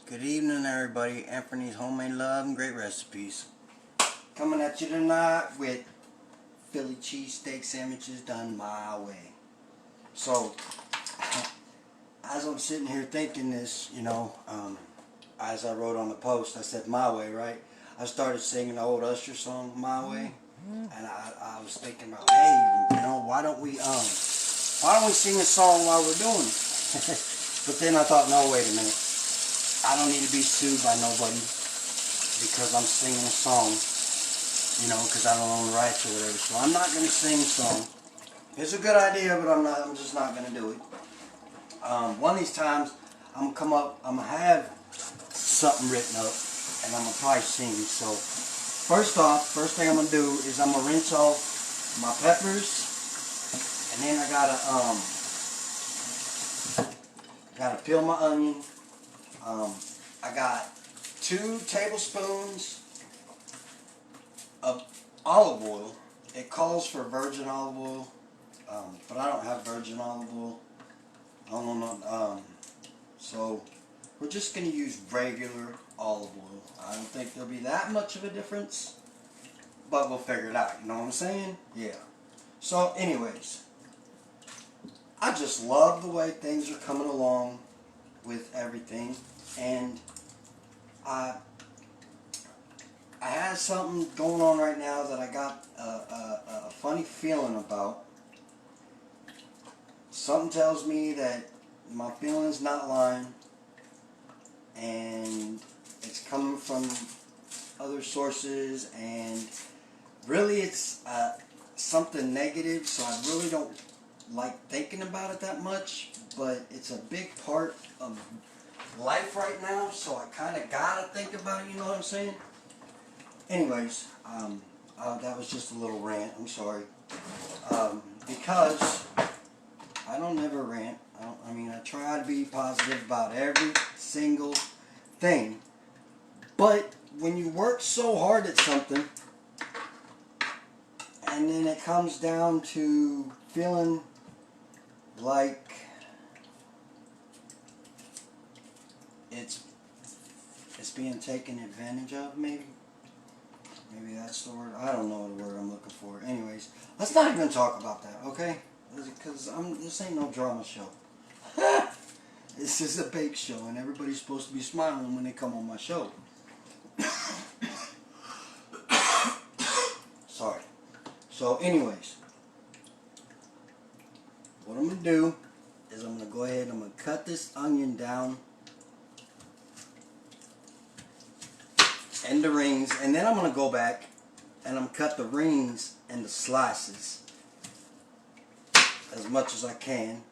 Good evening, everybody. Anthony's Homemade Love and Great Recipes. Coming at you tonight with Philly cheesesteak sandwiches done my way. So, as I'm sitting here thinking this, as I wrote on the post, I said my way, right? I started singing the old Usher song, My Way. And I was thinking about, hey, why don't we sing a song while we're doing it? But then I thought, no, wait a minute. I don't need to be sued by nobody because I'm singing a song, because I don't own the rights or whatever. So I'm not going to sing a song. It's a good idea, but I'm just not going to do it. One of these times, I'm going to have something written up, and I'm going to probably sing. So first thing I'm going to do is I'm going to rinse off my peppers, and then I gotta peel my onion. I got 2 tablespoons of olive oil. It calls for virgin olive oil, but I don't have virgin olive oil. I don't know. So we're just going to use regular olive oil. I don't think there'll be that much of a difference, but we'll figure it out. You know what I'm saying? Yeah. So anyways, I just love the way things are coming along with everything. And I have something going on right now that I got a funny feeling about. Something tells me that my feeling's not lying, and it's coming from other sources, and really it's something negative, so I really don't like thinking about it that much, but it's a big part of life right now, so I kind of gotta think about it, you know what I'm saying? Anyways, that was just a little rant, I'm sorry. Because I don't ever rant. I try to be positive about every single thing, but when you work so hard at something, and then it comes down to feeling like it's being taken advantage of, maybe that's the word. I don't know the word I'm looking for. Anyways, let's not even talk about that, okay? Because this ain't no drama show. This is a bake show, and everybody's supposed to be smiling when they come on my show. Sorry. So anyways, what I'm going to do is I'm going to go ahead and I'm going to cut this onion down into rings, and then I'm going to go back and I'm cut the rings into slices as much as I can,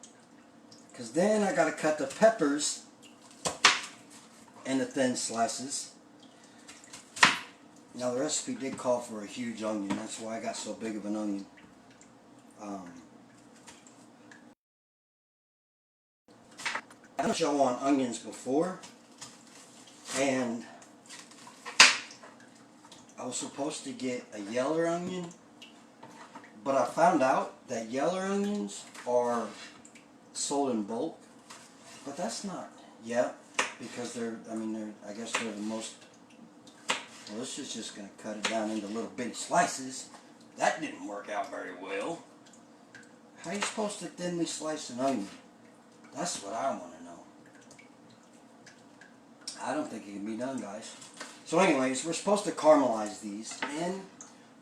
because then I got to cut the peppers into thin slices. Now the recipe did call for a huge onion, that's why I got so big of an onion. I've done a show on onions before, and I was supposed to get a yeller onion, but I found out that yeller onions are sold in bulk, but that's not, because I guess they're the most, well, this is just going to cut it down into little bitty slices. That didn't work out very well. How are you supposed to thinly slice an onion? That's what I want to know. I don't think it can be done, guys. So anyways, we're supposed to caramelize these, and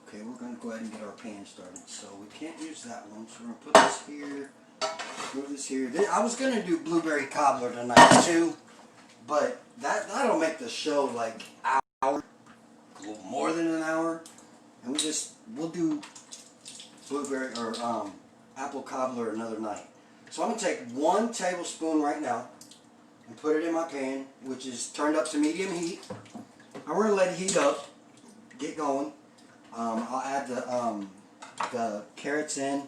okay, we're going to go ahead and get our pan started. So we can't use that one, so we're going to put this here, move this here. I was going to do blueberry cobbler tonight too, but that'll make the show like an hour, a little more than an hour, and we'll do blueberry or apple cobbler another night. So I'm going to take 1 tablespoon right now and put it in my pan, which is turned up to medium heat. I'm going to let it heat up, get going. I'll add the carrots in,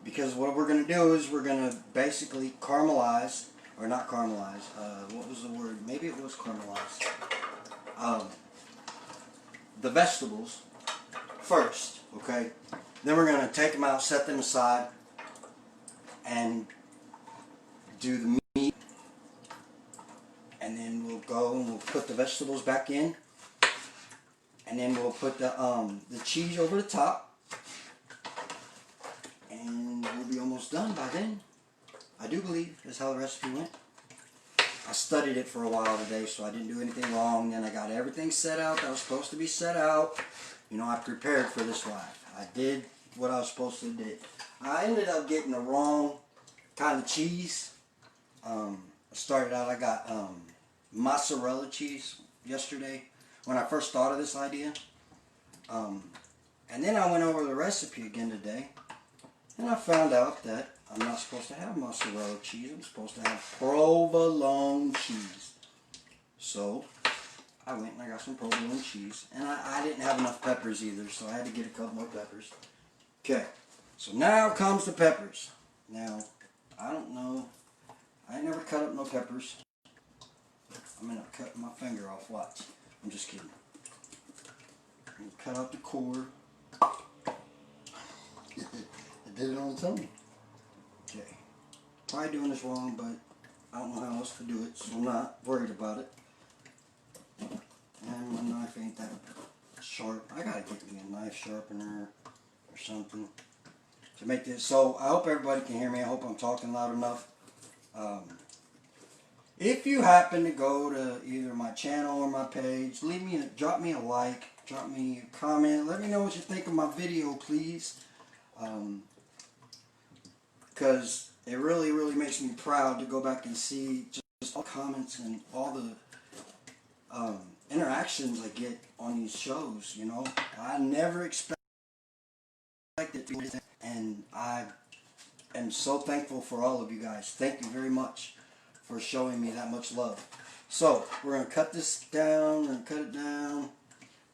because what we're going to do is we're going to basically caramelize, or not caramelize, what was the word? Maybe it was caramelize. The vegetables first, okay? Then we're going to take them out, set them aside, and do the meat, and then we'll go and we'll put the vegetables back in. And then we'll put the cheese over the top. And we'll be almost done by then. I do believe that's how the recipe went. I studied it for a while today, so I didn't do anything wrong. Then I got everything set out that was supposed to be set out. You know, I prepared for this life. I did what I was supposed to do. I ended up getting the wrong kind of cheese. I started out, I got mozzarella cheese yesterday when I first thought of this idea. And then I went over the recipe again today, and I found out that I'm not supposed to have mozzarella cheese. I'm supposed to have provolone cheese. So I went and I got some provolone cheese. And I didn't have enough peppers either, so I had to get a couple more peppers. Okay, so now comes the peppers. Now, I don't know. I ain't never cut up no peppers. I'm going to cut my finger off. Watch. I'm just kidding. I'm going to cut out the core. I did it on its own. Okay. Probably doing this wrong, but I don't know how else to do it, so I'm not worried about it. And my knife ain't that sharp. I gotta get me a knife sharpener or something to make this. So I hope everybody can hear me. I hope I'm talking loud enough. If you happen to go to either my channel or my page, drop me a like, drop me a comment. Let me know what you think of my video, please. Because it really, really makes me proud to go back and see just all the comments and all the interactions I get on these shows, you know. I never expected it, and I am so thankful for all of you guys. Thank you very much for showing me that much love. So, we're going to cut this down, we're going to cut it down,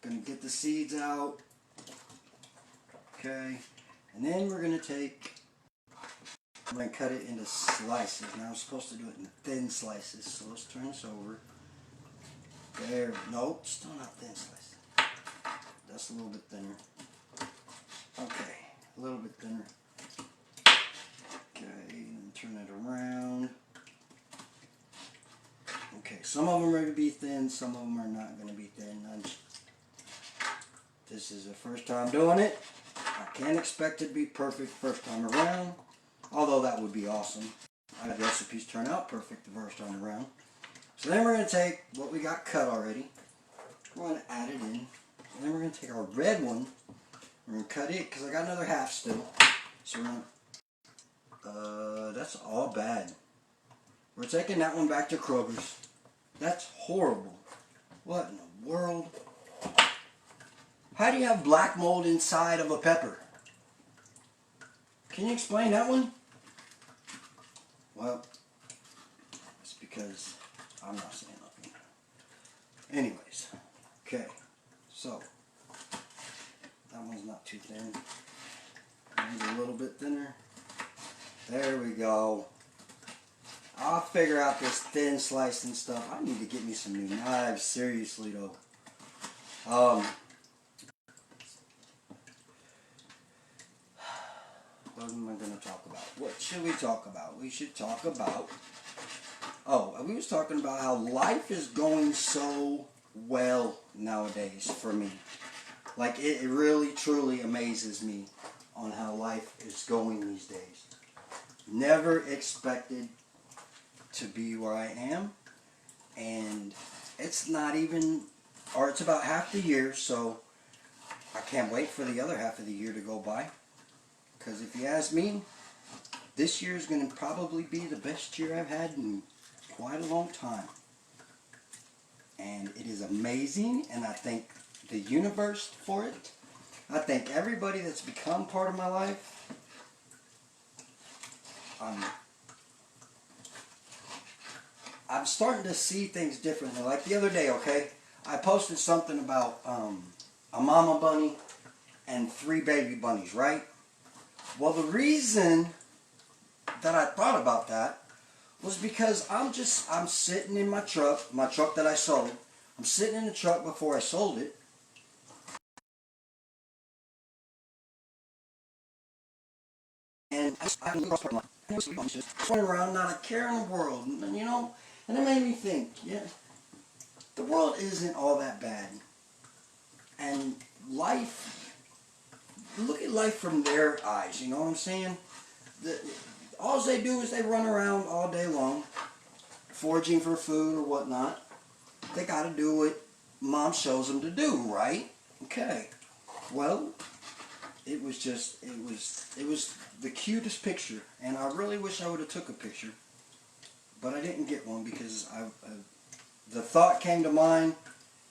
going to get the seeds out, okay, and then we're going to I'm going to cut it into slices. Now I'm supposed to do it in thin slices, so let's turn this over. There, nope, still not thin slices. That's a little bit thinner. Okay, a little bit thinner. Okay, and turn it around. Okay, some of them are going to be thin, some of them are not going to be thin. This is the first time doing it. I can't expect it to be perfect first time around, although that would be awesome. I had recipes turn out perfect the first time around. So then we're going to take what we got cut already. We're going to add it in. And then we're going to take our red one. We're going to cut it because I got another half still. So we're going to... that's all bad. We're taking that one back to Kroger's. That's horrible. What in the world? How do you have black mold inside of a pepper? Can you explain that one? Well, it's because I'm not saying nothing. Anyways, okay, so that one's not too thin. Maybe a little bit thinner. There we go. I'll figure out this thin slicing stuff. I need to get me some new knives, seriously though. What am I going to talk about? What should we talk about? We should talk about... Oh, we was talking about how life is going so well nowadays for me. Like, it really, truly amazes me on how life is going these days. Never expected to be where I am. And it's not even... Or it's about half the year, so I can't wait for the other half of the year to go by. Because if you ask me, this year is going to probably be the best year I've had in quite a long time. And it is amazing, and I thank the universe for it. I thank everybody that's become part of my life. I'm starting to see things differently. Like the other day, okay, I posted something about a mama bunny and 3 baby bunnies, right? Well, the reason that I thought about that was because I'm sitting in my truck that I sold. I'm sitting in the truck before I sold it. And I'm just running around, not a care in the world, and, you know, and it made me think, yeah, world isn't all that bad. And life, look at life from their eyes, you know what I'm saying? All they do is they run around all day long, foraging for food or whatnot. They got to do what mom shows them to do, right? Okay. Well, it was the cutest picture, and I really wish I would have took a picture, but I didn't get one because the thought came to mind,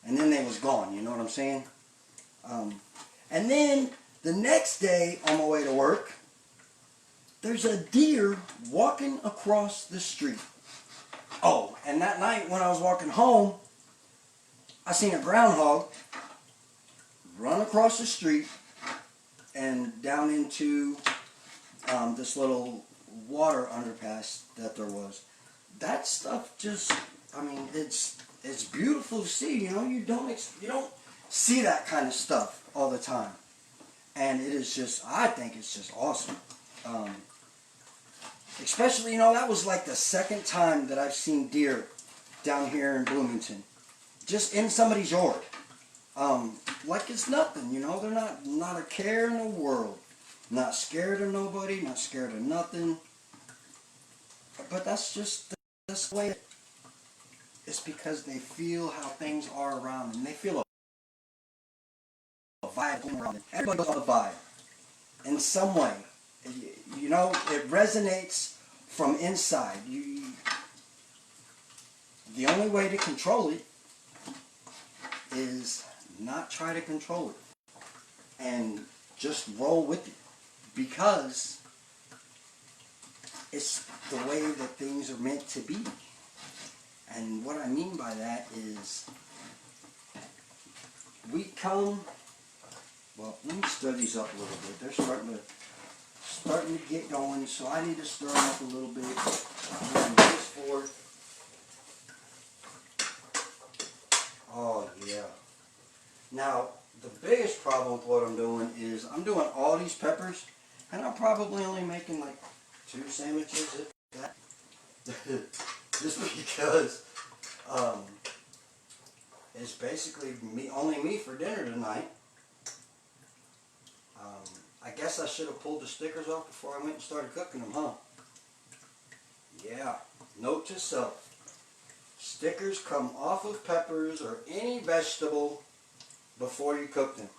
and then they was gone. You know what I'm saying? And then the next day on my way to work, there's a deer walking across the street. Oh, and that night when I was walking home, I seen a groundhog run across the street and down into this little water underpass that there was. That stuff just, I mean, it's beautiful to see. You know, you don't see that kind of stuff all the time, and it is just, I think it's just awesome. Especially, you know, that was like the second time that I've seen deer down here in Bloomington, just in somebody's yard. Like it's nothing, you know. They're not a care in the world, not scared of nobody, not scared of nothing. But that's just the way. It's because they feel how things are around them. They feel a vibe going around them. Everybody goes on a vibe in some way. You know, it resonates from inside. The only way to control it is not try to control it and just roll with it, because it's the way that things are meant to be. And what I mean by that is we come, well, let me stir these up a little bit. They're starting to get going, so I need to stir them up a little bit. Oh yeah. Now, the biggest problem with what I'm doing is I'm doing all these peppers, and I'm probably only making like 2 sandwiches, if that. Just because it's basically only me for dinner tonight. I guess I should have pulled the stickers off before I went and started cooking them, huh? Yeah. Note to self. Stickers come off of peppers or any vegetable before you cook them,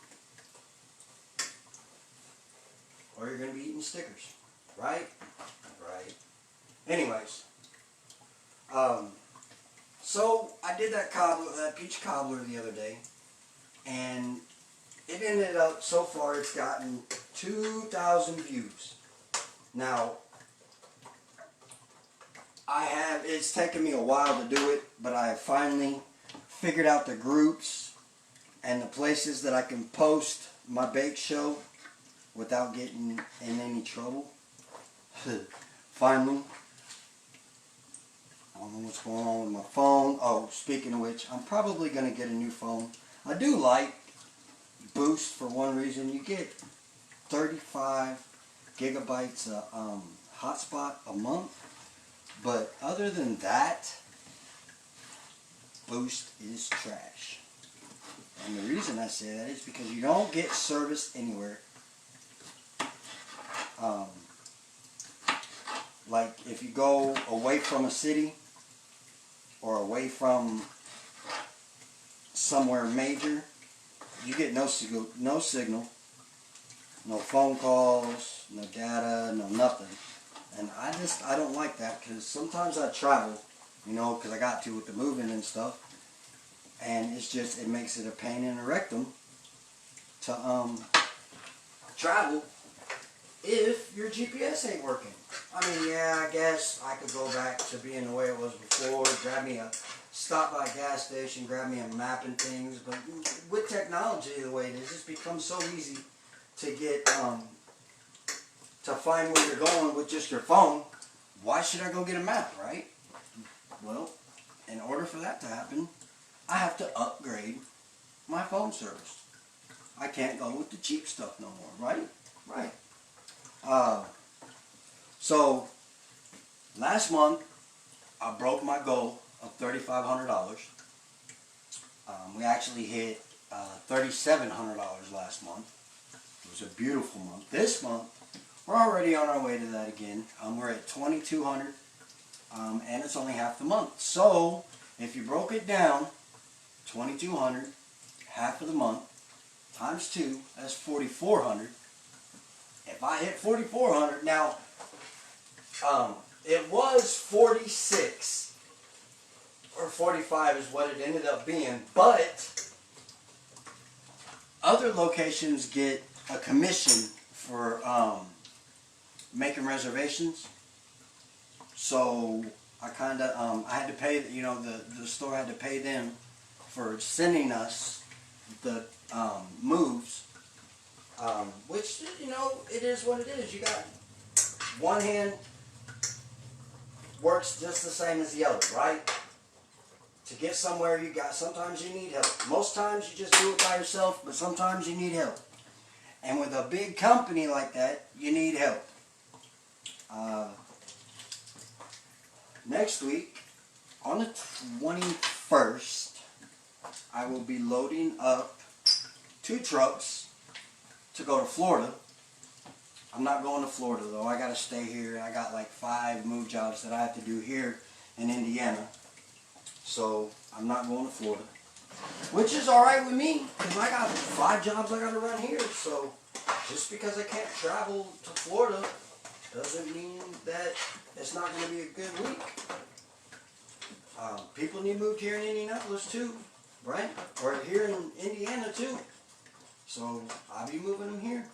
or you're going to be eating stickers, right? Right. Anyways, so I did that peach cobbler the other day, and it ended up, so far it's gotten 2,000 views. Now, it's taken me a while to do it, but I have finally figured out the groups and the places that I can post my bake show without getting in any trouble. Finally. I don't know what's going on with my phone. Oh, speaking of which, I'm probably going to get a new phone. I do like Boost for one reason. You get 35 gigabytes of hotspot a month. But other than that, Boost is trash. And the reason I say that is because you don't get service anywhere. Like if you go away from a city or away from somewhere major, you get no signal, no phone calls, no data, no nothing. And I don't like that, because sometimes I travel, you know, because I got to with the moving and stuff, and it makes it a pain in the rectum to travel if your GPS ain't working. I mean, yeah, I guess I could go back to being the way it was before, grab me a stop by gas station, grab me a map and things, but with technology the way it is, it's become so easy to get to find where you're going with just your phone. Why should I go get a map, right? Well, in order for that to happen, I have to upgrade my phone service. I can't go with the cheap stuff no more, right? Right. So, last month, I broke my goal of $3,500. We actually hit $3,700 last month. It was a beautiful month. This month, we're already on our way to that again. We're at $2,200, and it's only half the month. So, if you broke it down, $2,200, half of the month, times 2, that's $4,400. If I hit $4,400, now, it was 46 or 45 is what it ended up being, but other locations get a commission for making reservations. So I kind of I had to pay, the store had to pay them for sending us the moves, which, it is what it is. You got one hand works just the same as the other, right? To get somewhere, sometimes you need help. Most times you just do it by yourself, but sometimes you need help. And with a big company like that, you need help. Next week, on the 21st, I will be loading up 2 trucks to go to Florida. I'm not going to Florida though. I got to stay here. I got like 5 move jobs that I have to do here in Indiana. So I'm not going to Florida, which is all right with me because I got 5 jobs I got to run here. So just because I can't travel to Florida doesn't mean that it's not going to be a good week. People need moved here in Indianapolis too, right? Or here in Indiana too. So I'll be moving them here,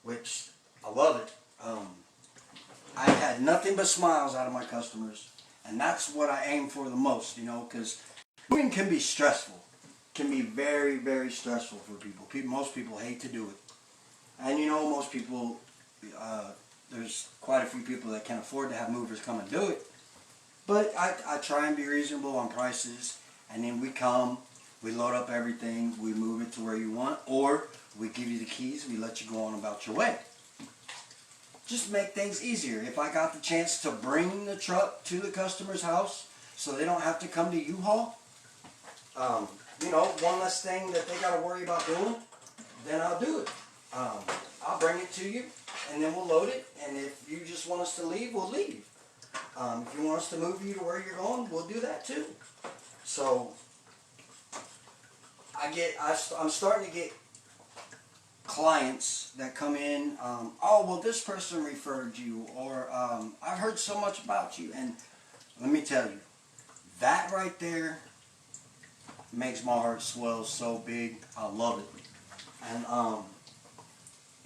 which I love it. I've had nothing but smiles out of my customers, and that's what I aim for the most, because moving can be stressful. Can be very, very stressful for people. Most people hate to do it. And most people, there's quite a few people that can't afford to have movers come and do it. But I try and be reasonable on prices, and then we load up everything, we move it to where you want, or we give you the keys, we let you go on about your way. Just make things easier. If I got the chance to bring the truck to the customer's house so they don't have to come to U-Haul, one less thing that they got to worry about doing, then I'll do it. I'll bring it to you, and then we'll load it, and if you just want us to leave, we'll leave. If you want us to move you to where you're going, we'll do that too. So I'm starting to get clients that come in, oh, well, this person referred you, or I've heard so much about you. And let me tell you, that right there makes my heart swell so big. I love it. And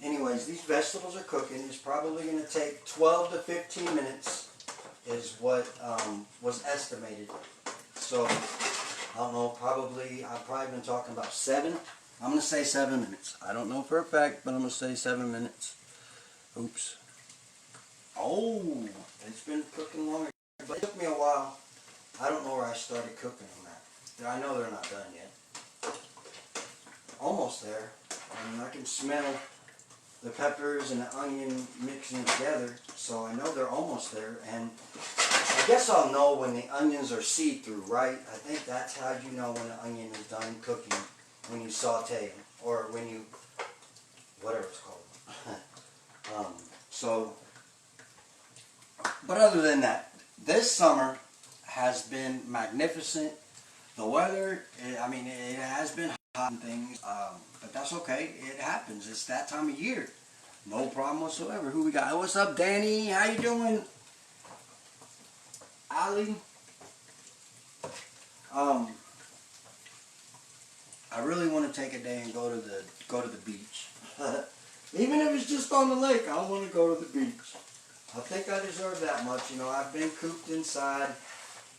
anyways, these vegetables are cooking. It's probably going to take 12 to 15 minutes is what was estimated. So I don't know, I've probably been talking about 7. I'm going to say 7 minutes. I don't know for a fact, but I'm going to say 7 minutes. Oops. Oh, it's been cooking longer. But it took me a while. I don't know where I started cooking them at. I know they're not done yet. Almost there. And I can smell the peppers and the onion mixing together. So I know they're almost there. And I guess I'll know when the onions are see-through, right? I think that's how you know when the onion is done cooking. When you saute them, or when you, whatever it's called. But other than that, this summer has been magnificent. The weather, it has been hot and things, but that's okay. It happens. It's that time of year. No problem whatsoever. Who we got? What's up, Danny? How you doing? Ali? I really want to take a day and go to the beach. Even if it's just on the lake, I want to go to the beach. I think I deserve that much. I've been cooped inside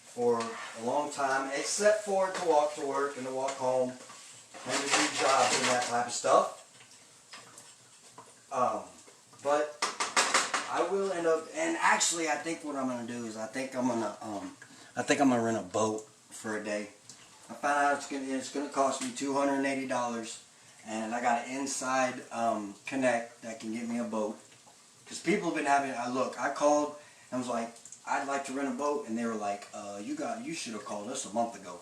for a long time, except for to walk to work and to walk home and to do jobs and that type of stuff. But I will end up, and actually, I think what I'm gonna do is I think I'm gonna rent a boat for a day. I found out it's gonna cost me $280, and I got an inside connect that can get me a boat. Because people have been having, I called and was like, I'd like to rent a boat, and they were like, you should have called us a month ago.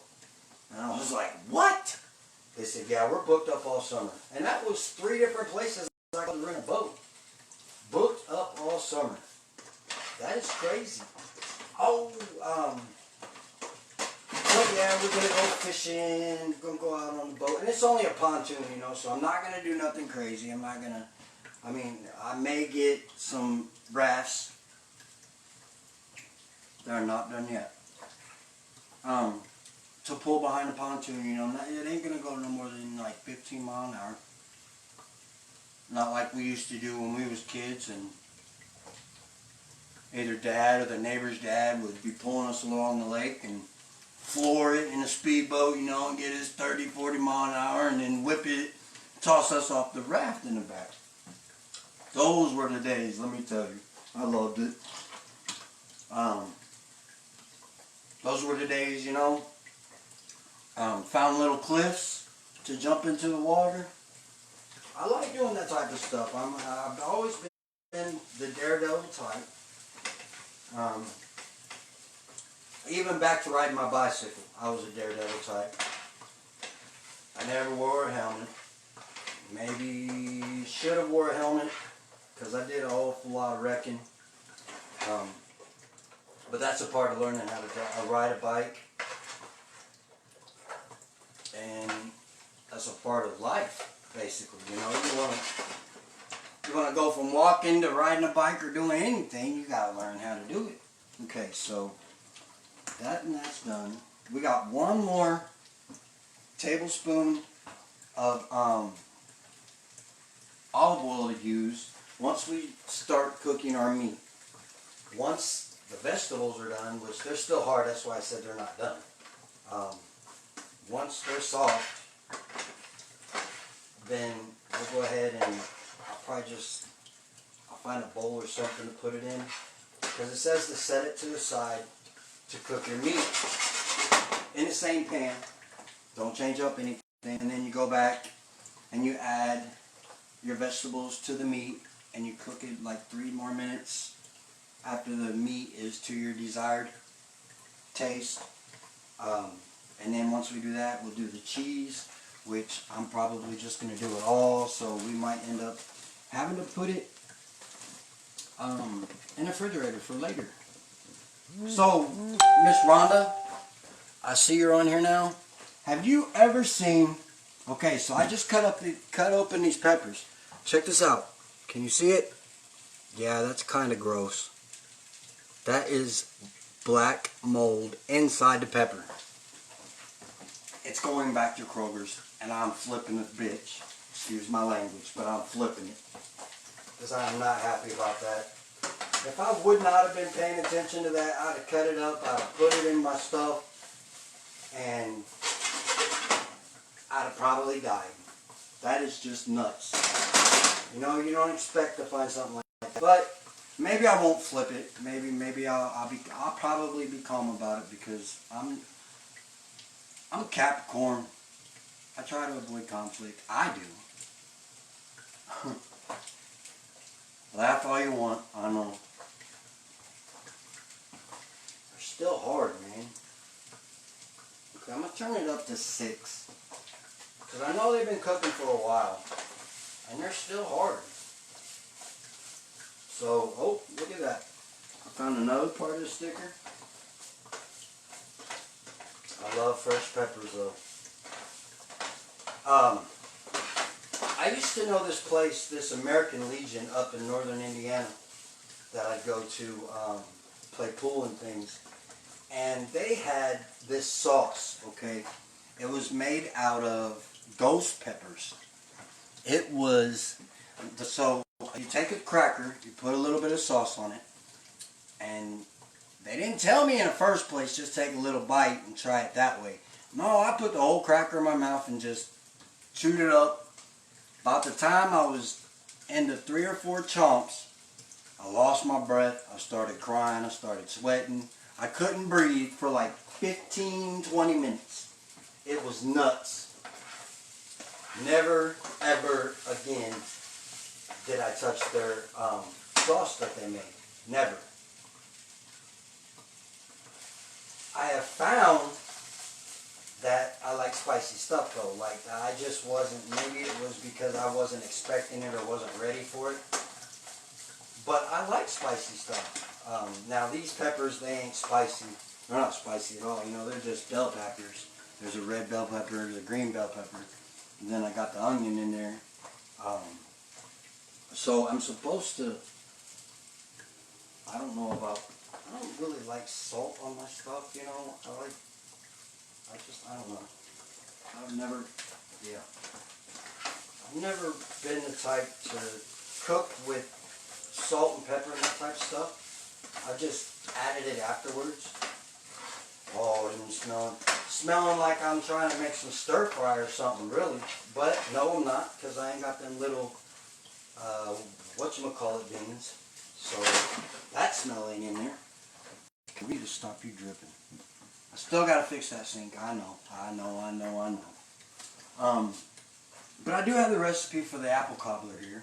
And I was was like, what? They said, yeah, we're booked up all summer. And that was 3 different places I could rent a boat. Booked up all summer. That is crazy. Oh, but yeah, we're going to go fishing. We're going to go out on the boat. And it's only a pontoon, you know, so I'm not going to do nothing crazy. I'm not going to, I mean, I may get some rafts. They're not done yet. To pull behind the pontoon, you know, it ain't going to go no more than like 15 miles an hour. Not like we used to do when we was kids, and either dad or the neighbor's dad would be pulling us along the lake and floor it in a speedboat, you know, and get us 30, 40 mile an hour and then whip it, toss us off the raft in the back. Those were the days, let me tell you. I loved it. Those were the days, you know. Found little cliffs to jump into the water. I like doing that type of stuff. I've always been the daredevil type. Even back to riding my bicycle, I was a daredevil type. I never wore a helmet. Maybe should have wore a helmet because I did an awful lot of wrecking. But that's a part of learning how to ride a bike. And that's a part of life, basically. You know, you want to go from walking to riding a bike or doing anything, you got to learn how to do it. Okay, so that's done. We got one more tablespoon of olive oil to use once we start cooking our meat. Once the vegetables are done, which they're still hard, that's why I said they're not done. Once they're soft, then we'll go ahead and I'll find a bowl or something to put it in, because it says to set it to the side to cook your meat in the same pan. Don't change up anything, and then you go back and you add your vegetables to the meat and you cook it like 3 more minutes after the meat is to your desired taste. And then once we do that, we'll do the cheese, which I'm probably just going to do it all, so we might end up having to put it in the refrigerator for later. So, Miss Rhonda, I see you're on here now. Have you ever seen, okay, so I just cut open these peppers. Check this out. Can you see it? Yeah, that's kind of gross. That is black mold inside the pepper. It's going back to Kroger's, and I'm flipping the bitch. Excuse my language, but I'm flipping it. Because I'm not happy about that. If I would not have been paying attention to that, I'd have cut it up, I'd have put it in my stuff, and I'd have probably died. That is just nuts. You know, you don't expect to find something like that. But maybe I won't flip it. Maybe I'll probably be calm about it, because I'm a Capricorn. I try to avoid conflict. I do. Laugh all you want. I know. They're still hard, man. Okay, I'm going to turn it up to 6. Because I know they've been cooking for a while. And they're still hard. So, oh, look at that. I found another part of the sticker. I love fresh peppers, though. I used to know this place, this American Legion up in northern Indiana, that I'd go to play pool and things. And they had this sauce, okay? It was made out of ghost peppers. It was, so you take a cracker, you put a little bit of sauce on it, and they didn't tell me in the first place, just take a little bite and try it that way. No, I put the whole cracker in my mouth and just chewed it up. About the time I was into 3 or 4 chomps, I lost my breath, I started crying, I started sweating. I couldn't breathe for like 15, 20 minutes. It was nuts. Never, ever again did I touch their sauce that they made. Never. I have found that I like spicy stuff though. Like I just wasn't, maybe it was because I wasn't expecting it or wasn't ready for it. But I like spicy stuff. Now these peppers, they ain't spicy. They're not spicy at all, you know, they're just bell peppers. There's a red bell pepper, there's a green bell pepper. And then I got the onion in there. So I'm supposed to, I don't know about, I don't really like salt on my stuff, you know. I don't know. I've never been the type to cook with salt and pepper and that type of stuff. I just added it afterwards. Oh, it didn't smelling like I'm trying to make some stir fry or something, really. But no, I'm not, because I ain't got them little, whatchamacallit beans. So that smell ain't in there. Can we just stop you dripping? I still gotta fix that sink. I know. But I do have the recipe for the apple cobbler here.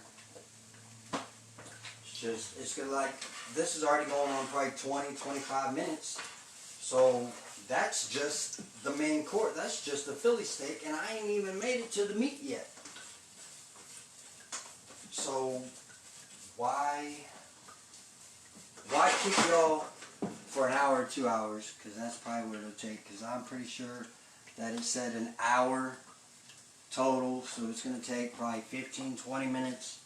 It's gonna like, this is already going on probably 20-25 minutes. So that's just the main course. That's just the Philly steak, and I ain't even made it to the meat yet. So why keep y'all for an hour or 2 hours? Because that's probably what it'll take. Because I'm pretty sure that it said an hour total. So it's going to take probably 15-20 minutes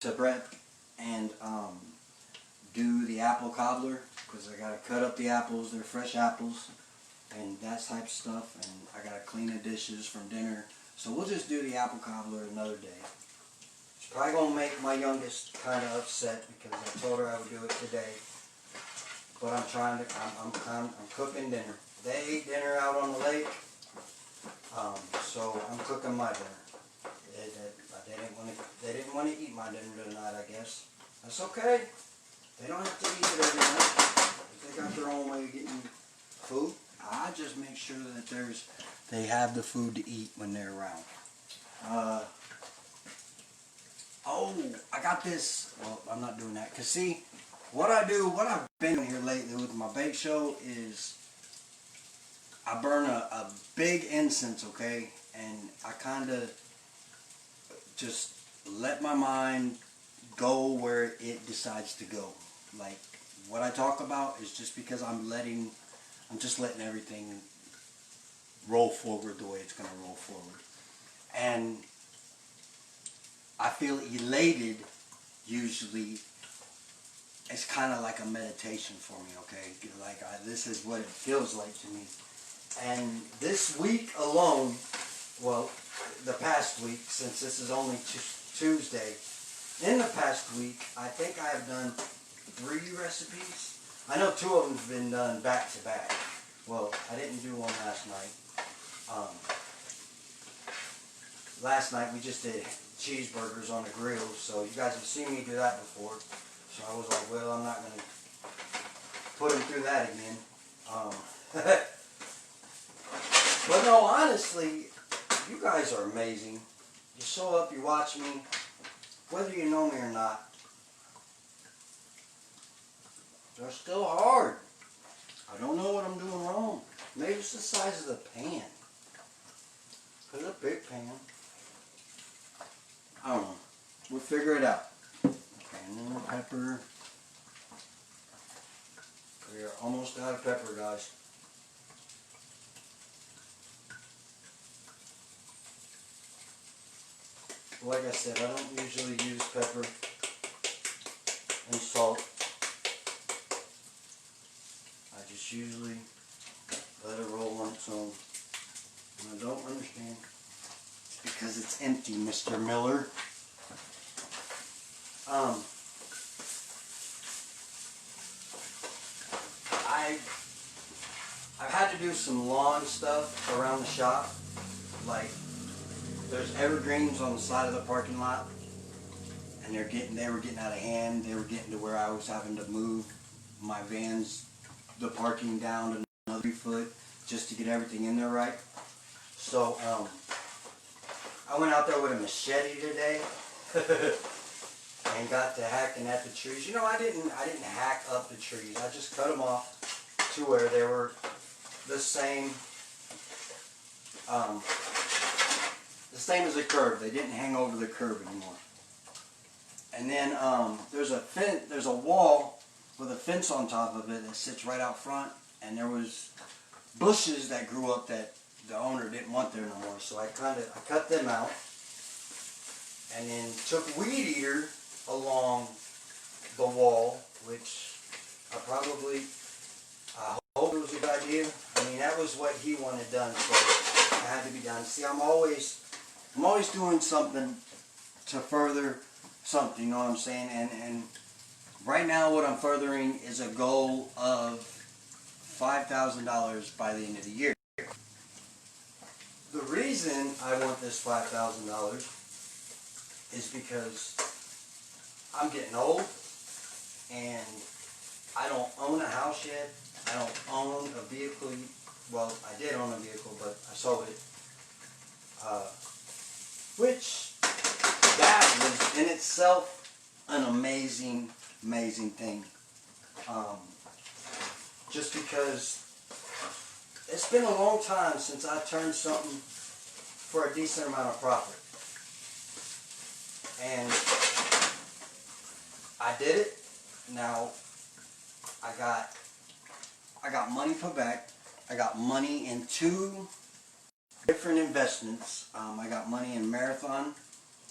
to prep and do the apple cobbler. Because I got to cut up the apples. They're fresh apples. And that type of stuff. And I got to clean the dishes from dinner. So we'll just do the apple cobbler another day. It's probably going to make my youngest kind of upset because I told her I would do it today. But I'm cooking dinner. They ate dinner out on the lake. So I'm cooking my dinner. They didn't want to eat my dinner tonight, I guess. That's okay. They don't have to eat it every night. If they got their own way of getting food, I just make sure that they have the food to eat when they're around. Oh, I got this. Well, I'm not doing that. Because see, what I've been doing here lately with my bake show is I burn a big incense, okay? And I kind of just let my mind go where it decides to go. Like, what I talk about is just because I'm just letting everything roll forward the way it's going to roll forward. And I feel elated usually. It's kind of like a meditation for me, okay? Like, this is what it feels like to me. And this week alone, well, the past week, since this is only Tuesday, in the past week, I think I have done 3 recipes. I know 2 of them have been done back to back. Well, I didn't do one last night. Last night we just did cheeseburgers on the grill, so you guys have seen me do that before. So I was like, well, I'm not going to put them through that again. But no, honestly, you guys are amazing. You show up, you watch me, whether you know me or not. They're still hard. I don't know what I'm doing wrong. Maybe it's the size of the pan. It's a big pan. I don't know. We'll figure it out. Okay, and then the pepper. We are almost out of pepper, guys. Like I said, I don't usually use pepper and salt. I just usually let it roll on its own. And I don't understand. It's because it's empty, Mr. Miller. I've had to do some lawn stuff around the shop. Like, there's evergreens on the side of the parking lot, and they were getting out of hand. They were getting to where I was having to move my vans, the parking down to another 3 foot just to get everything in there right. So I went out there with a machete today and got to hacking at the trees. You know, I didn't hack up the trees. I just cut them off to where they were the same the same as a curb. They didn't hang over the curb anymore. And then there's a wall with a fence on top of it that sits right out front, and there was bushes that grew up that the owner didn't want there no more. So I cut them out, and then took weed eater along the wall, which I hope it was a good idea. I mean, that was what he wanted done, so it had to be done. See, I'm always doing something to further something, you know what I'm saying? And right now what I'm furthering is a goal of $5,000 by the end of the year. The reason I want this $5,000 is because I'm getting old and I don't own a house yet. I don't own a vehicle. Well, I did own a vehicle, but I sold it. Which, that was in itself an amazing thing. Just because it's been a long time since I turned something for a decent amount of profit. And I did it. Now, I got money put back. I got money in 2 different investments. I got money in Marathon,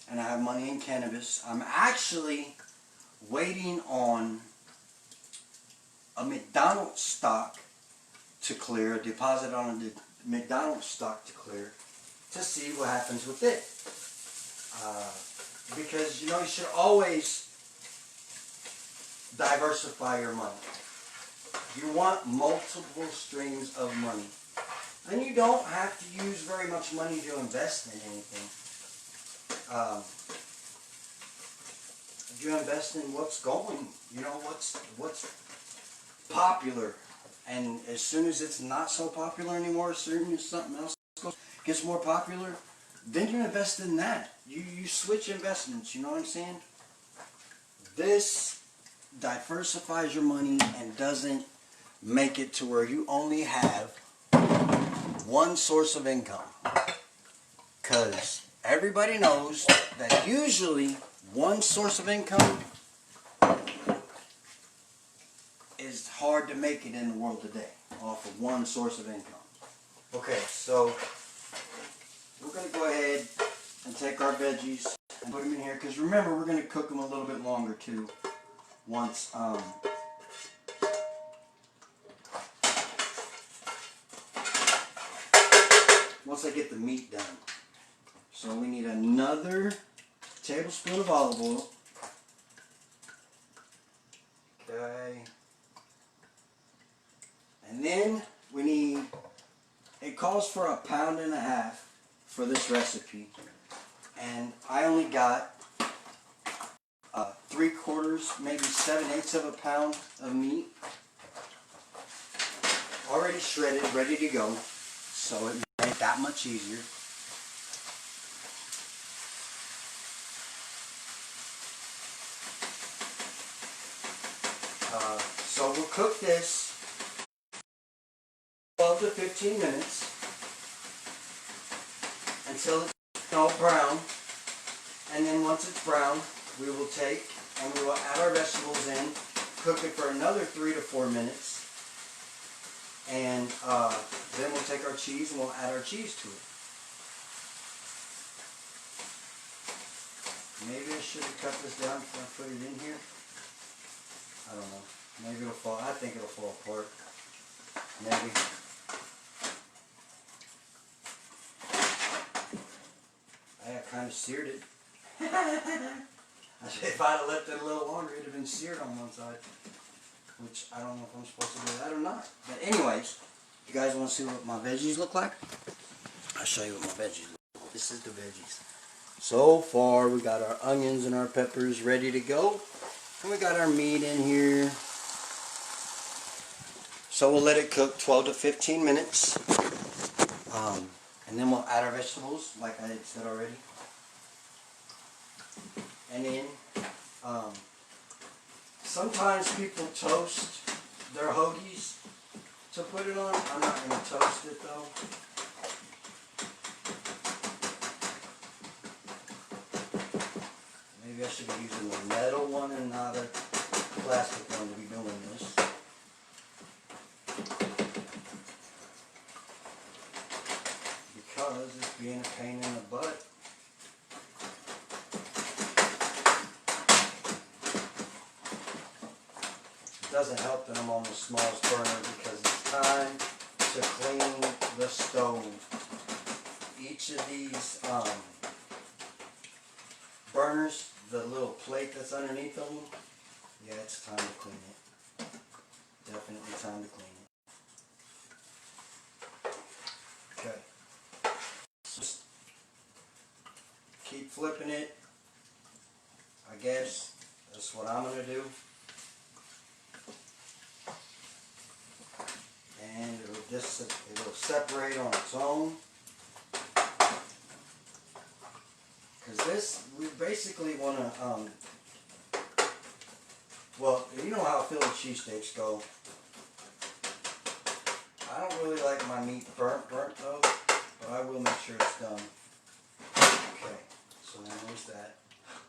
and I have money in cannabis. I'm actually waiting on a McDonald's stock to clear, a deposit on a McDonald's stock to clear, to see what happens with it. Because, you know, you should always diversify your money. You want multiple streams of money. And you don't have to use very much money to invest in anything. If you invest in what's going, you know, what's popular. And as soon as it's not so popular anymore, as soon as something else gets more popular, then you invest in that. You switch investments, you know what I'm saying? This diversifies your money and doesn't make it to where you only have one source of income. Because everybody knows that usually one source of income is hard to make it in the world today off of one source of income. Okay, so we're going to go ahead and take our veggies and put them in here, because remember, we're going to cook them a little bit longer too once I get the meat done. So we need another tablespoon of olive oil. Okay. And then we need, it calls for 1.5 pounds for this recipe. And I only got 3/4, maybe 7/8 of a pound of meat. Already shredded, ready to go. So it made it that much easier. So we'll cook this 12 to 15 minutes until it's all brown. And then once it's brown, we will take and we will add our vegetables in, cook it for another 3 to 4 minutes. And then we'll take our cheese and we'll add our cheese to it. Maybe I should have cut this down before I put it in here. I don't know. Maybe it'll fall. I think it'll fall apart. Maybe. I kind of seared it. If I'd have left it a little longer, it'd have been seared on one side. Which I don't know if I'm supposed to do that or not. But anyways, you guys want to see what my veggies look like? I'll show you what my veggies look like. This is the veggies. So far, we got our onions and our peppers ready to go. And we got our meat in here. So we'll let it cook 12 to 15 minutes. And then we'll add our vegetables, like I had said already. And then, sometimes people toast their hoagies to put it on. I'm not going to toast it though. maybe I should be using the metal one and not a plastic one to be doing this. Because it's being a pain in the butt. It doesn't help that I'm on the smallest burner because it's time to clean the stove. Each of these burners, the little plate that's underneath them, yeah, it's time to clean it. Definitely time to clean it. Okay. Just keep flipping it. I guess that's what I'm going to do. And it'll separate on its own. Because this, we basically want to, well, you know how Philly cheesesteaks go. I don't really like my meat burnt though, but I will make sure it's done. Okay, so then there's that.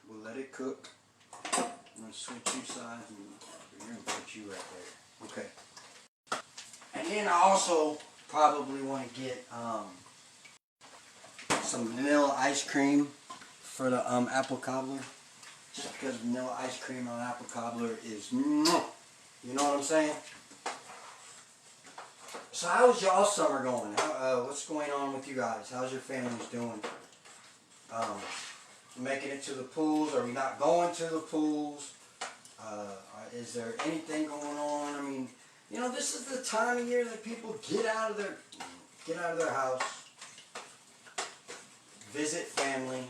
We'll let it cook. I'm going to switch you sides and you're going to put you right there. Okay. And then I also probably want to get some vanilla ice cream for the apple cobbler. Just because vanilla ice cream on apple cobbler is, you know what I'm saying? So how's y'all summer going? What's going on with you guys? How's your families doing? Making it to the pools? Are we not going to the pools? Is there anything going on? I mean, you know, this is the time of year that people get out of their house, visit family,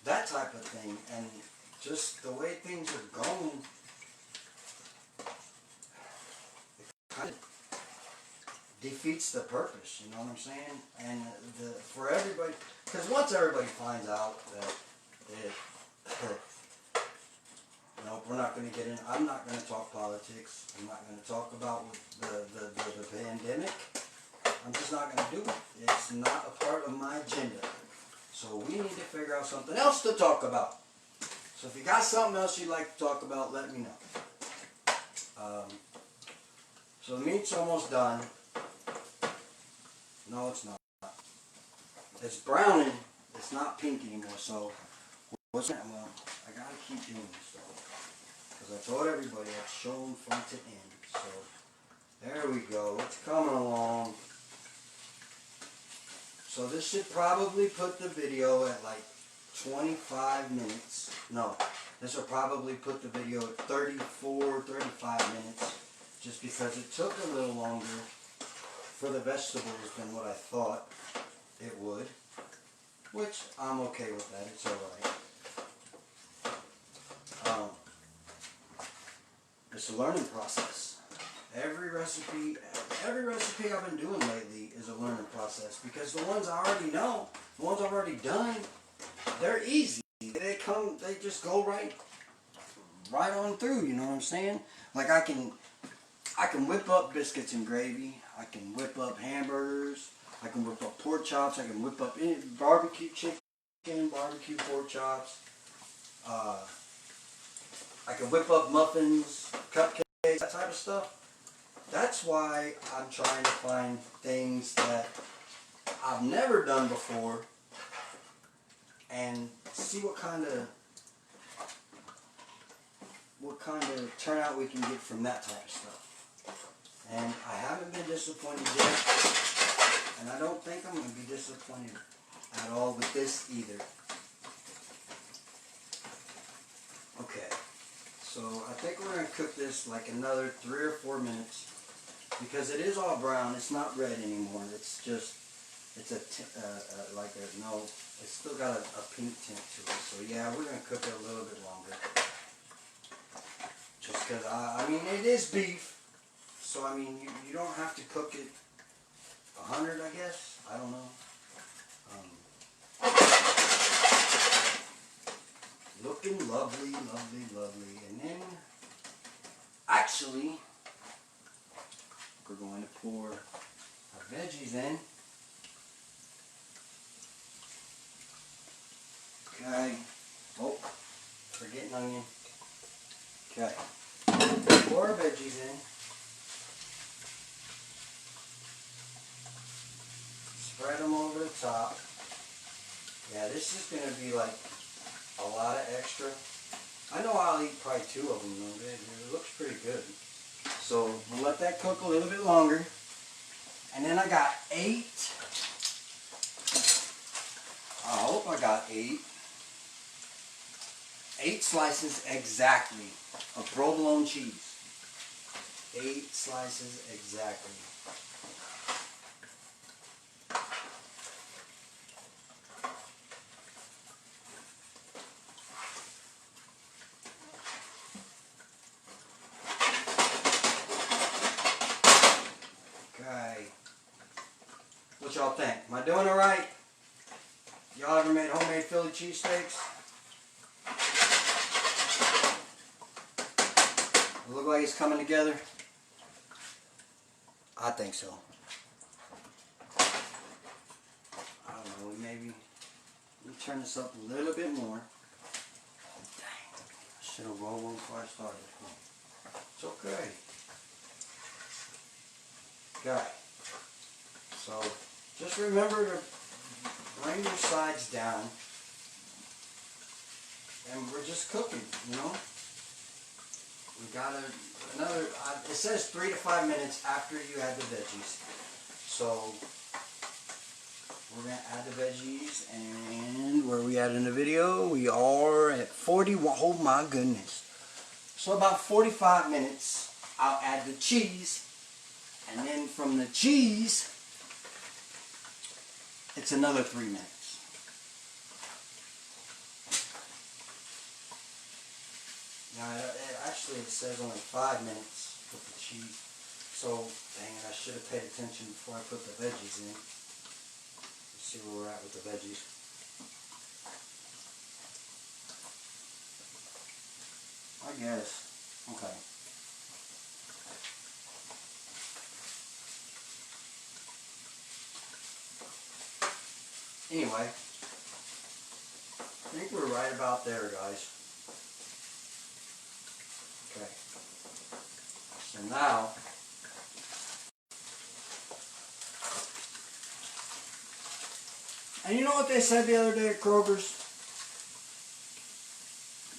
that type of thing, and just the way things are going, it kind of defeats the purpose. You know what I'm saying? And for everybody, because once everybody finds out that nope, we're not going to get in. I'm not going to talk politics. I'm not going to talk about the pandemic. I'm just not going to do it. It's not a part of my agenda. So we need to figure out something else to talk about. So if you got something else you'd like to talk about, let me know. So the meat's almost done. No, it's not. It's browning. It's not pink anymore. So what's that? Well, I got to keep doing this though. Because I told everybody I'd show them front to end. So, there we go. It's coming along. So this should probably put the video at like 25 minutes. No, this will probably put the video at 34, 35 minutes. Just because it took a little longer for the vegetables than what I thought it would. Which, I'm okay with that. It's alright. It's a learning process. Every recipe I've been doing lately is a learning process because the ones I already know, the ones I've already done, they're easy. They just go right on through. You know what I'm saying? Like I can whip up biscuits and gravy. I can whip up hamburgers. I can whip up pork chops. I can whip up barbecue chicken, barbecue pork chops. I can whip up muffins, cupcakes, that type of stuff. That's why I'm trying to find things that I've never done before and see what kind of turnout we can get from that type of stuff. And I haven't been disappointed yet, and I don't think I'm going to be disappointed at all with this either. Okay. So I think we're going to cook this like another 3 or 4 minutes because it is all brown. It's not red anymore. It's just, it's it's still got a pink tint to it. So yeah, we're going to cook it a little bit longer. Just because, I mean, it is beef. So I mean, you don't have to cook it 100, I guess. I don't know. Looking lovely, lovely, lovely. And then, actually, we're going to pour our veggies in. Okay. Oh, an onion. Okay. Pour our veggies in. Spread them over the top. Yeah, this is going to be like a lot of extra. I know I'll eat probably 2 of them though. It looks pretty good. So we'll let that cook a little bit longer. And then I got 8. I hope I got 8. 8 slices exactly of provolone cheese. 8 slices exactly. Okay. What y'all think? Am I doing it right? Y'all ever made homemade Philly cheesesteaks? It look like it's coming together? I think so. I don't know, maybe let me turn this up a little bit more. Dang, I should have rolled one before I started. It's okay. Okay. So just remember to bring your sides down. And we're just cooking, you know. We got another, it says 3 to 5 minutes after you add the veggies. So we're going to add the veggies, and where are we at in the video? We are at 41, oh my goodness. So about 45 minutes, I'll add the cheese, and then from the cheese, it's another 3 minutes. Now, actually it says only 5 minutes with the cheese. So, dang it, I should have paid attention before I put the veggies in. Let's see where we're at with the veggies. I guess. Okay. Anyway, I think we're right about there, guys. Okay. So now, and you know what they said the other day at Kroger's?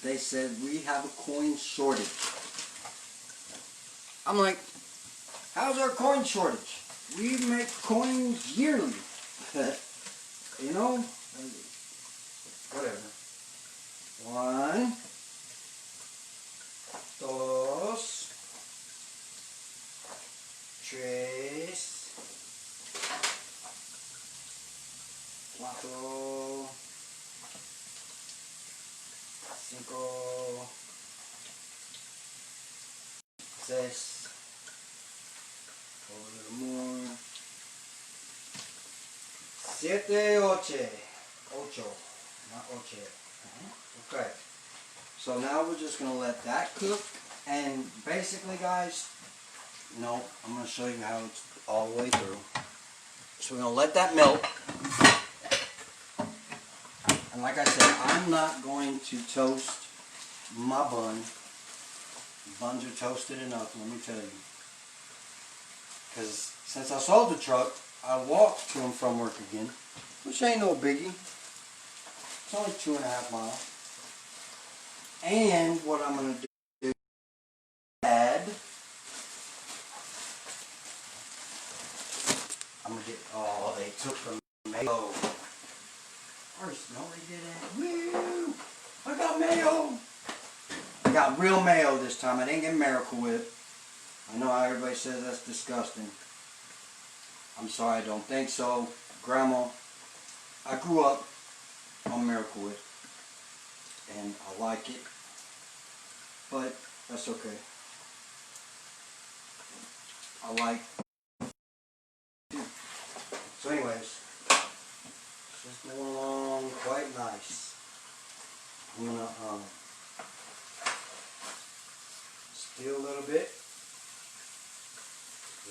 They said we have a coin shortage. I'm like, how's our coin shortage? We make coins yearly. You know? Whatever. 1, 2, 3, 4, 5, 6, a little more, 7, 8, 8, not 8. Okay, so now we're just going to let that cook, and basically guys, I'm going to show you how it's all the way through. So we're going to let that melt, and like I said, I'm not going to toast my bun. Buns are toasted enough, let me tell you. Because since I sold the truck, I walked to and from work again, which ain't no biggie. It's only 2.5 miles. And what I'm going to do is add, I'm going to get, oh, they took the mayo. First, no, they didn't. Woo! I got mayo! I got real mayo this time. I didn't get Miracle Whip. I know how everybody says that's disgusting. I'm sorry, I don't think so. Grandma, I grew up on Miracle Whip, and I like it, but that's okay. I like it. So anyways, it's just going along quite nice. I'm going to steal a little bit.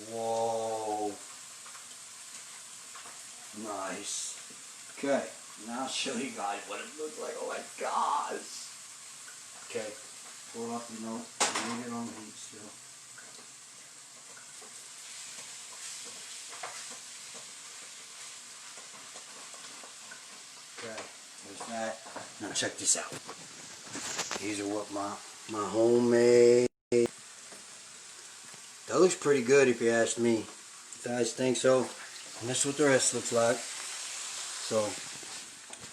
Whoa. Nice. Okay, now I'll show you guys what it looks like. Oh my gosh. Okay, pull up, you know, leave it on the heat still. Okay, there's that. Now check this out. These are what my homemade. That looks pretty good if you ask me. You guys think so? And that's what the rest looks like. So,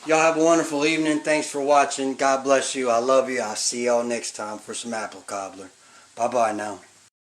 y'all have a wonderful evening. Thanks for watching. God bless you. I love you. I'll see y'all next time for some apple cobbler. Bye-bye now.